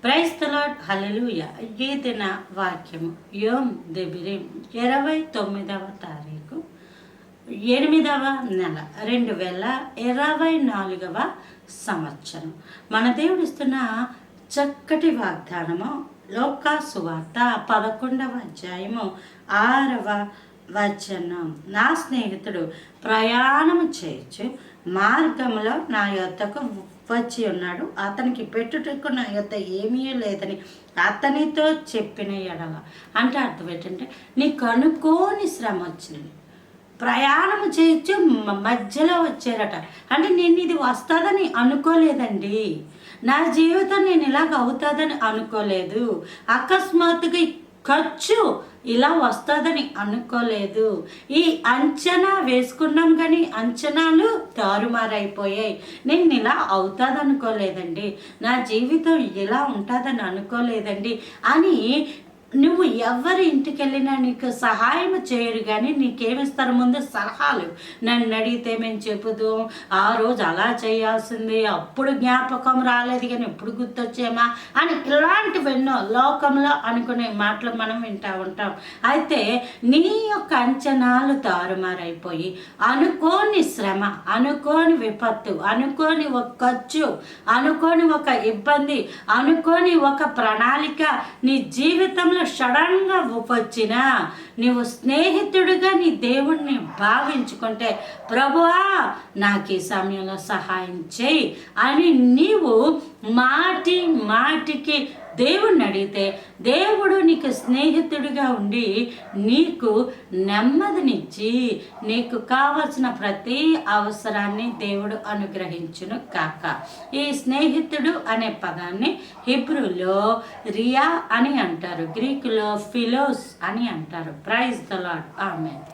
Praise the lord, హల్లెలూయా. ఈ దిన వాక్యము యోమ్ దెబిరిం 29వ తారీఖు 8వ నెల 2024వ సంవత్సరం. మన దేవుడు ఇస్తున్న చక్కటి వాగ్దానము లోకా సువార్త 11వ అధ్యాయము 6వ వచనం. నా స్నేహితుడు ప్రయాణము చేయొచ్చు, మార్గంలో నా యొద్దకు వచ్చి ఉన్నాడు, అతనికి పెట్టుటకు నా యొద్ద ఏమీ లేదని అతనితో చెప్పిన ఎడల. అంటే అర్థం ఏంటంటే, నీకు అనుకోని శ్రమ వచ్చింది, ప్రయాణం చేయొచ్చు, మధ్యలో వచ్చారట. అంటే నేను ఇది వస్తుందని అనుకోలేదండి, నా జీవితం నేను ఇలాగ అవుతుందని అనుకోలేదు, అకస్మాత్తుగా ఖర్చు ఇలా వస్తుందని అనుకోలేదు, ఈ అంచనా వేసుకున్నాం కానీ అంచనాలు తారుమారైపోయాయి, నేను ఇలా అవుతుంది అనుకోలేదండి, నా జీవితం ఇలా ఉంటుందని అనుకోలేదండి అని నువ్వు ఎవరి ఇంటికి వెళ్ళినా నీకు సహాయం చేయరు, కానీ నీకేమిస్తారు ముందు సలహాలు. నన్ను అడిగితే మేము చెబుతాం, ఆ రోజు అలా చేయాల్సింది, అప్పుడు జ్ఞాపకం రాలేదు కానీ ఇప్పుడు గుర్తొచ్చేమా అని ఇలాంటివెన్నో లోకంలో అనుకునే మాటలు మనం వింటూ ఉంటాం. అయితే నీ యొక్క అంచనాలు తారుమారైపోయి అనుకోని శ్రమ, అనుకోని విపత్తు, అనుకోని ఒక ఖర్చు, అనుకోని ఒక ఇబ్బంది, అనుకోని ఒక ప్రణాళిక నీ జీవితంలో సడన్గా వచ్చినా నీవు స్నేహితుడిగా నీ దేవుణ్ణి భావించుకుంటే, ప్రభువా నాకు ఈ సమయంలో సహాయం చేయి అని నీవు మాటికి దేవుణ్ణి అడిగితే, దేవుడు నీకు స్నేహితుడిగా ఉండి నీకు నెమ్మదినిచ్చి నీకు కావలసిన ప్రతి అవసరాన్ని దేవుడు అనుగ్రహించును కాక. ఈ స్నేహితుడు అనే పదాన్ని హిబ్రూలో రియా అని అంటారు, గ్రీకులో ఫిలోస్ అని అంటారు. Praise the Lord. ఆమేన్.